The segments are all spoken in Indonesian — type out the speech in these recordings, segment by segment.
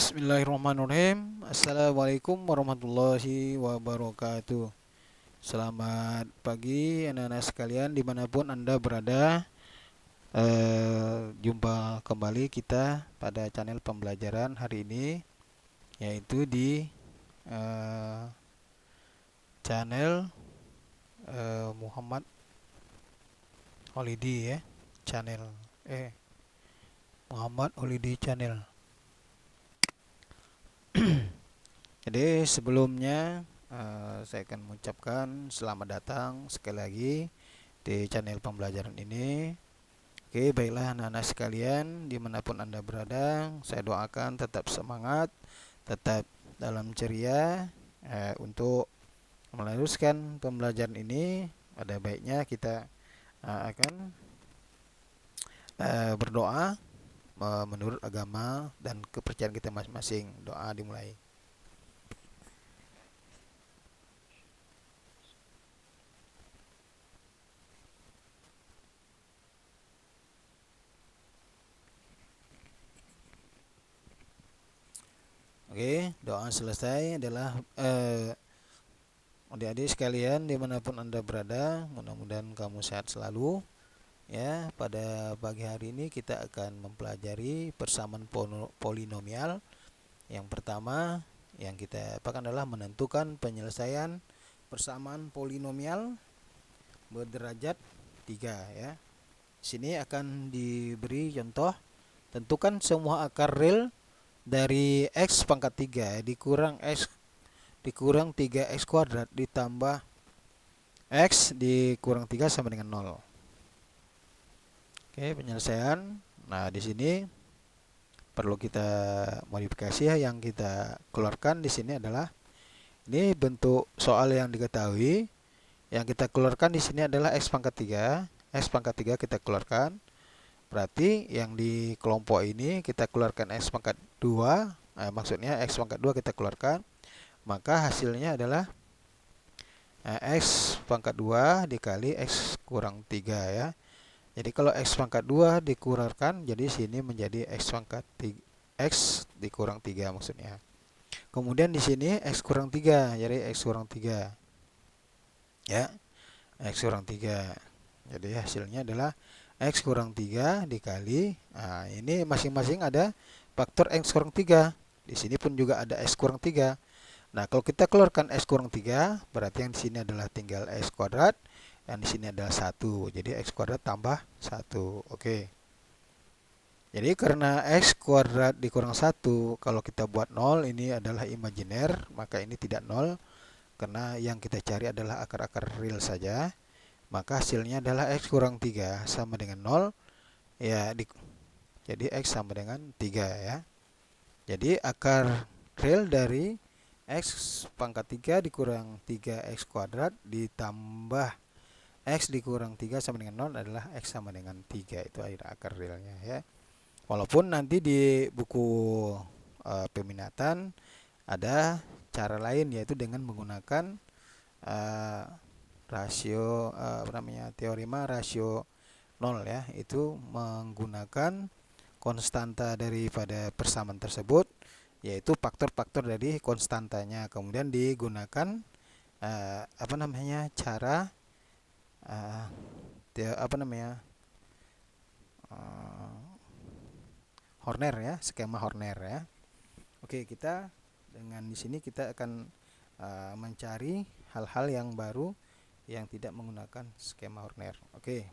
Bismillahirrahmanirrahim. Assalamualaikum warahmatullahi wabarakatuh. Selamat pagi anak-anak sekalian dimanapun Anda berada. Jumpa kembali kita pada channel pembelajaran hari ini, yaitu di eh, channel Muhammad Holiday ya. Channel Muhammad Holiday Channel. Jadi sebelumnya saya akan mengucapkan selamat datang sekali lagi di channel pembelajaran ini. Oke, baiklah anak-anak sekalian dimanapun Anda berada, saya doakan tetap semangat, tetap dalam ceria untuk meneruskan pembelajaran ini. Pada baiknya kita akan berdoa menurut agama dan kepercayaan kita masing-masing. Doa dimulai. Oke, doa selesai adalah adik-adik sekalian dimanapun Anda berada, mudah-mudahan kamu sehat selalu. Ya, pada pagi hari ini kita akan mempelajari persamaan polinomial. Yang pertama yang kita apakan adalah menentukan penyelesaian persamaan polinomial berderajat 3 ya. Sini akan diberi contoh, tentukan semua akar real dari x pangkat 3 dikurang x dikurang 3x kuadrat ditambah x dikurang 3 sama dengan 0. Oke, penyelesaian. Nah, di sini perlu kita modifikasi ya. Yang kita keluarkan di sini adalah ini bentuk soal yang diketahui. Yang kita keluarkan di sini adalah x pangkat 3. X pangkat 3 kita keluarkan. Berarti yang di kelompok ini kita keluarkan x pangkat 2. Maksudnya x pangkat 2 kita keluarkan. Maka hasilnya adalah x pangkat 2 dikali x kurang 3 ya. Jadi kalau x pangkat 2 dikurangkan, jadi sini menjadi x pangkat 3, x dikurang 3 maksudnya. Kemudian di sini x kurang 3, jadi x kurang 3. Ya, x kurang 3. Jadi hasilnya adalah x kurang 3 dikali, nah ini masing-masing ada faktor x kurang 3. Di sini pun juga ada x kurang 3. Nah, kalau kita keluarkan x kurang 3, berarti yang di sini adalah tinggal x kuadrat. Yang di sini adalah 1. Jadi x kuadrat tambah 1. Oke. Jadi karena x kuadrat dikurang 1, kalau kita buat 0 ini adalah imajiner, maka ini tidak 0 karena yang kita cari adalah akar-akar real saja. Maka hasilnya adalah x kurang 3 sama dengan 0. Ya, jadi x sama dengan 3 ya. Jadi akar real dari x pangkat 3 dikurang 3x kuadrat ditambah x dikurang 3 sama dengan 0 adalah x sama dengan 3. Itu akar realnya ya. Walaupun nanti di buku peminatan ada cara lain, yaitu dengan menggunakan rasio teorema rasio 0 ya. Itu menggunakan konstanta daripada persamaan tersebut, yaitu faktor-faktor dari konstantanya. Kemudian digunakan cara Horner ya, skema Horner ya. Oke, kita dengan di sini kita akan mencari hal-hal yang baru yang tidak menggunakan skema Horner. Oke.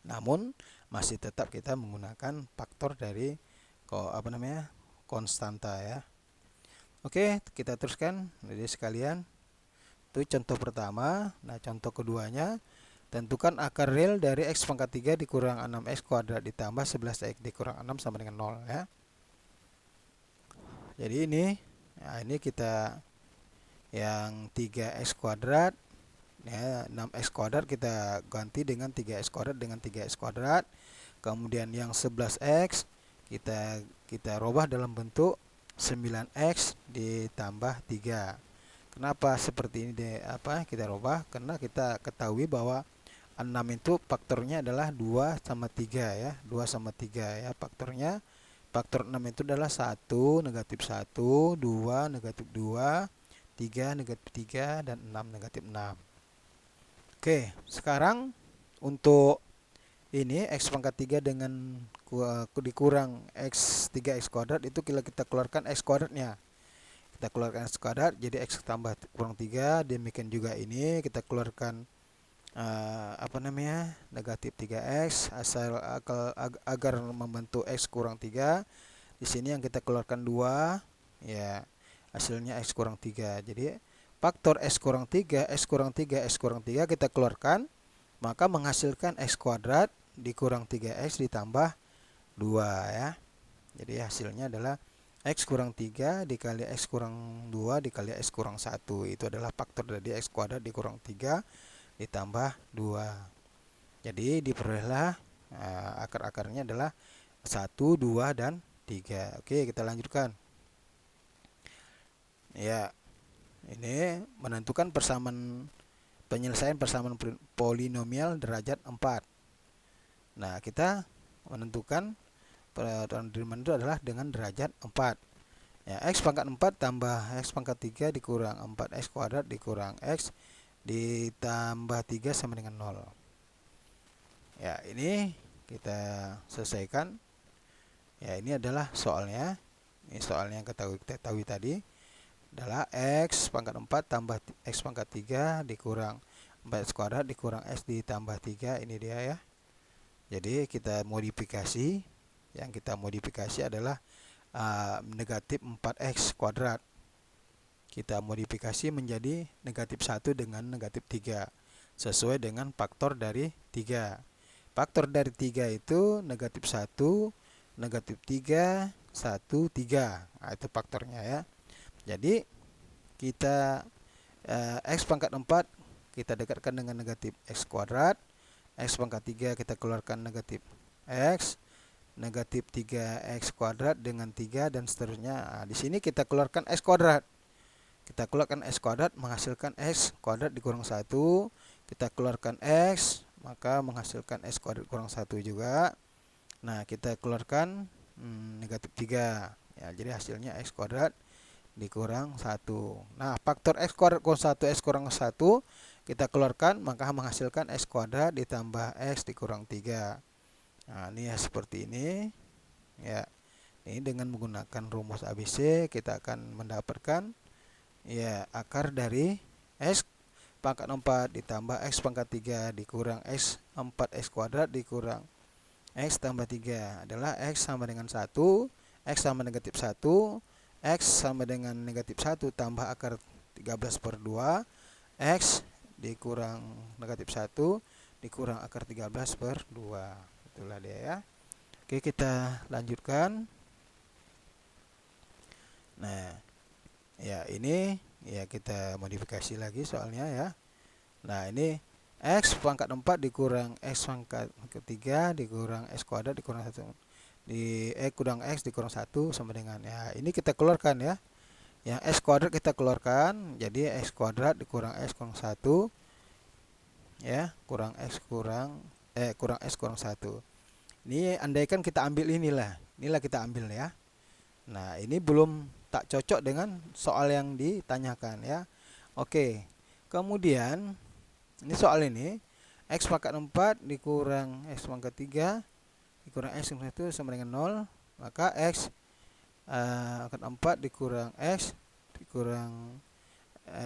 Namun masih tetap kita menggunakan faktor dari konstanta ya. Oke, kita teruskan jadi sekalian. Itu contoh pertama. Nah, contoh keduanya, tentukan akar real dari x pangkat 3 dikurang 6x kuadrat ditambah 11x dikurang 6 sama dengan 0 ya. Jadi ini kita yang 3x kuadrat ya, 6x kuadrat kita ganti dengan 3x kuadrat dengan 3x kuadrat. Kemudian yang 11x kita rubah dalam bentuk 9x ditambah 3. Kenapa seperti ini kita rubah? Karena kita ketahui bahwa 6 itu faktornya adalah 2 sama 3 ya. 2 sama 3 ya faktornya. Faktor 6 itu adalah 1, negatif 1, 2, negatif 2, 3, negatif 3, dan 6, negatif 6. Oke, sekarang untuk ini X pangkat 3 dengan dikurang X 3X kuadrat itu kita keluarkan X kuadratnya. Kita keluarkan X kuadrat, jadi X tambah kurang 3, demikian juga ini kita keluarkan negatif 3x agar membentuk x kurang 3. Di sini yang kita keluarkan 2, ya hasilnya x kurang 3. Jadi faktor x kurang 3, x kurang 3, x kurang 3 kita keluarkan, maka menghasilkan x kuadrat dikurang 3x ditambah 2 ya. Jadi hasilnya adalah x kurang 3 dikali x kurang 2 dikali x kurang 1. Itu adalah faktor dari x kuadrat dikurang 3 ditambah 2. Jadi diperolehlah akar-akarnya adalah 1, 2, dan 3. Oke, kita lanjutkan. Ya, ini menentukan penyelesaian persamaan polinomial derajat 4. Nah, kita menentukan penerimaan itu adalah dengan derajat 4. Ya, x pangkat 4 tambah x pangkat 3 dikurang 4x kuadrat dikurang x ditambah 3 sama dengan 0. Ya, ini kita selesaikan. Ya, ini adalah soalnya. Ini soalnya yang kita ketahui tadi adalah x pangkat 4 tambah x pangkat 3 dikurang 4x kuadrat dikurang x ditambah 3. Ini dia ya. Jadi kita modifikasi. Yang kita modifikasi adalah negatif 4x kuadrat. Kita modifikasi menjadi negatif 1 dengan negatif 3 sesuai dengan faktor dari 3. Faktor dari 3 itu negatif 1, negatif 3, 1, 3. Nah, itu faktornya ya. Jadi kita x pangkat 4 kita dekatkan dengan negatif x kuadrat. X pangkat 3 kita keluarkan negatif x. Negatif 3x kuadrat dengan 3 dan seterusnya. Nah, di sini kita keluarkan x kuadrat. Kita keluarkan x kuadrat menghasilkan x kuadrat dikurang 1. Kita keluarkan x, maka menghasilkan x kuadrat kurang 1 juga. Nah, kita keluarkan negatif 3. Ya, jadi hasilnya x kuadrat dikurang 1. Nah, faktor x kuadrat kurang 1, x kurang 1 kita keluarkan, maka menghasilkan x kuadrat ditambah x dikurang 3. Nah, ini ya seperti ini. Ya, ini dengan menggunakan rumus ABC kita akan mendapatkan ya akar dari x pangkat 4 ditambah x pangkat 3 dikurang x 4x kuadrat dikurang x tambah 3 adalah x sama dengan 1, x sama negatif 1, x sama dengan negatif 1 tambah akar 13/2, x dikurang negatif 1 dikurang akar 13/2. Itulah dia ya. Oke, kita lanjutkan. Nah, ya ini ya kita modifikasi lagi soalnya ya. Nah, ini x pangkat 4 dikurang x pangkat 3 dikurang x kuadrat dikurang 1 kurang x dikurang 1 sama dengan ya. Ini kita keluarkan ya. Yang x kuadrat kita keluarkan, jadi x kuadrat dikurang x kurang 1 ya, kurang x kurang 1. Ini andaikan kita ambil inilah kita ambil ya. Nah, ini belum tak cocok dengan soal yang ditanyakan ya. Oke. Kemudian ini soal ini x pangkat 4 dikurang x pangkat 3 dikurang x kurang 1 sama dengan 0, maka x pangkat 4 dikurang x dikurang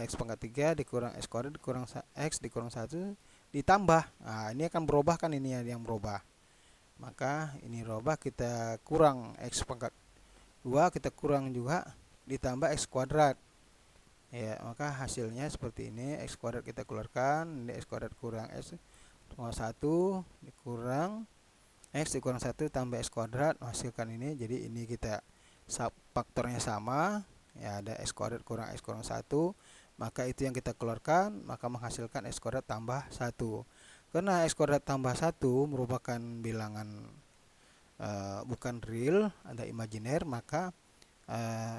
x pangkat 3 dikurang x kuadrat dikurang x dikurang 1 ditambah. Nah, ini akan berubah kan, ini yang berubah. Maka ini berubah, kita kurang x pangkat 2 kita kurang juga ditambah x kuadrat. Ya, maka hasilnya seperti ini. X kuadrat kita keluarkan, ini x kuadrat kurang x kurang 1 dikurang x dikurang 1 tambah x kuadrat menghasilkan ini. Jadi ini kita faktornya sama ya, ada x kuadrat kurang x kurang 1, maka itu yang kita keluarkan, maka menghasilkan x kuadrat tambah 1. Karena x kuadrat tambah 1 merupakan bilangan bukan real, ada imajiner, maka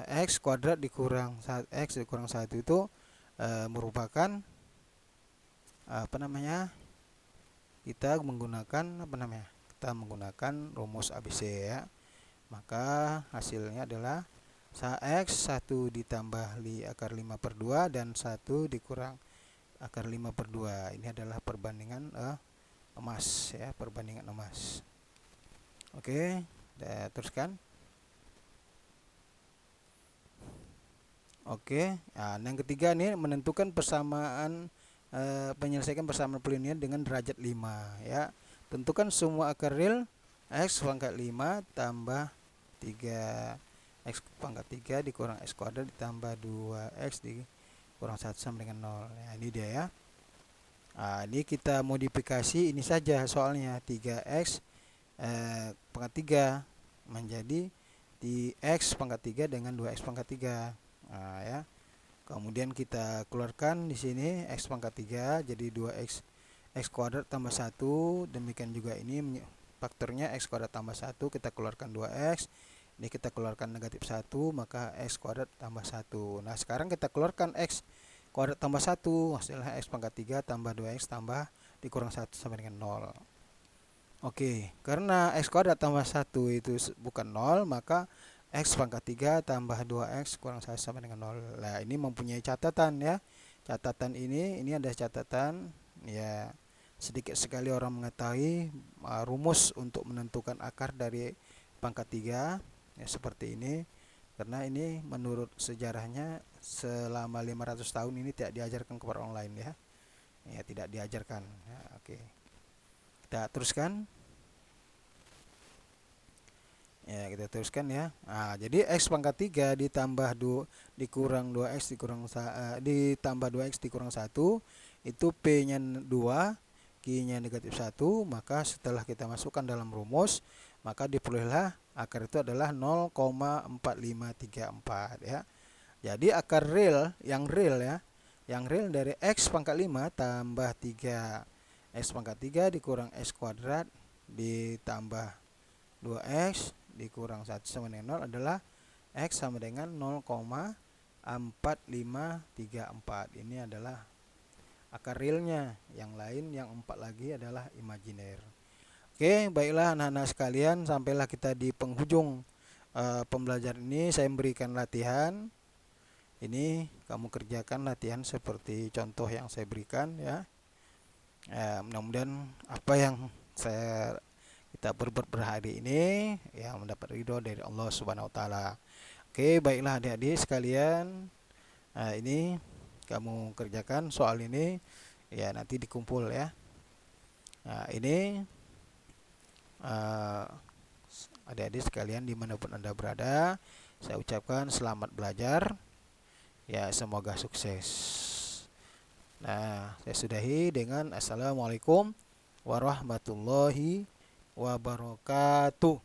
x kuadrat dikurang x dikurang 1 itu merupakan kita menggunakan rumus ABC ya. maka hasilnya adalah X 1 ditambah akar 5 per 2 dan 1 dikurang akar 5 per 2. Ini adalah perbandingan emas ya, perbandingan emas. Oke, kita teruskan. Oke, nah, yang ketiga nih menentukan persamaan menyelesaikan persamaan polinomial dengan derajat 5 ya. Tentukan semua akar real X pangkat 5 tambah 3 X pangkat 3 dikurang X kuadrat ditambah 2X dikurang 1 sama dengan 0. Nah, ini dia ya. Nah, ini kita modifikasi ini saja soalnya 3X pangkat 3 menjadi di X pangkat 3 dengan 2X pangkat 3. Nah, ya. Kemudian kita keluarkan di sini X pangkat 3 jadi 2X X kuadrat tambah 1. Demikian juga ini faktornya X kuadrat tambah 1, kita keluarkan 2X. Ini kita keluarkan negatif 1, maka X kuadrat tambah 1. Nah, sekarang kita keluarkan X kuadrat tambah 1, hasilnya X pangkat 3 tambah 2X tambah dikurang 1 sama dengan 0. Oke, karena X kuadrat tambah 1 itu bukan 0, maka X pangkat 3 tambah 2X kurang 1 sama dengan 0. Nah, ini mempunyai catatan ya. Catatan ini ada catatan ya, sedikit sekali orang mengetahui rumus untuk menentukan akar dari pangkat 3 ya, seperti ini. Karena ini menurut sejarahnya selama 500 tahun ini tidak diajarkan kepada orang lain ya. Ya, tidak diajarkan. Ya, oke. Kita teruskan. Ya, kita teruskan ya. Nah, jadi X pangkat 3 ditambah dikurang 2X ditambah 2X dikurang 1 itu P-nya 2, Q-nya negatif 1, maka setelah kita masukkan dalam rumus, maka diperolehlah akar itu adalah 0,4534 ya. Jadi akar real yang real ya, yang real dari X pangkat 5 tambah 3 X pangkat 3 dikurang X kuadrat ditambah 2X dikurang 1 sama dengan 0 adalah X sama dengan 0,4534. Ini adalah akar realnya. Yang lain yang 4 lagi adalah imajiner. Oke, baiklah anak-anak sekalian, sampailah kita di penghujung pembelajaran ini. Saya memberikan latihan. Ini kamu kerjakan latihan seperti contoh yang saya berikan ya. Mudah-mudahan apa yang kita berbuat hari ini ya mendapat ridho dari Allah Subhanahu wa taala. Oke, baiklah adik-adik sekalian. Nah, ini kamu kerjakan soal ini ya, nanti dikumpul ya. Nah, ini adik-adik sekalian dimanapun Anda berada, saya ucapkan selamat belajar. Ya, semoga sukses. Nah, saya sudahi dengan assalamualaikum warahmatullahi wabarakatuh.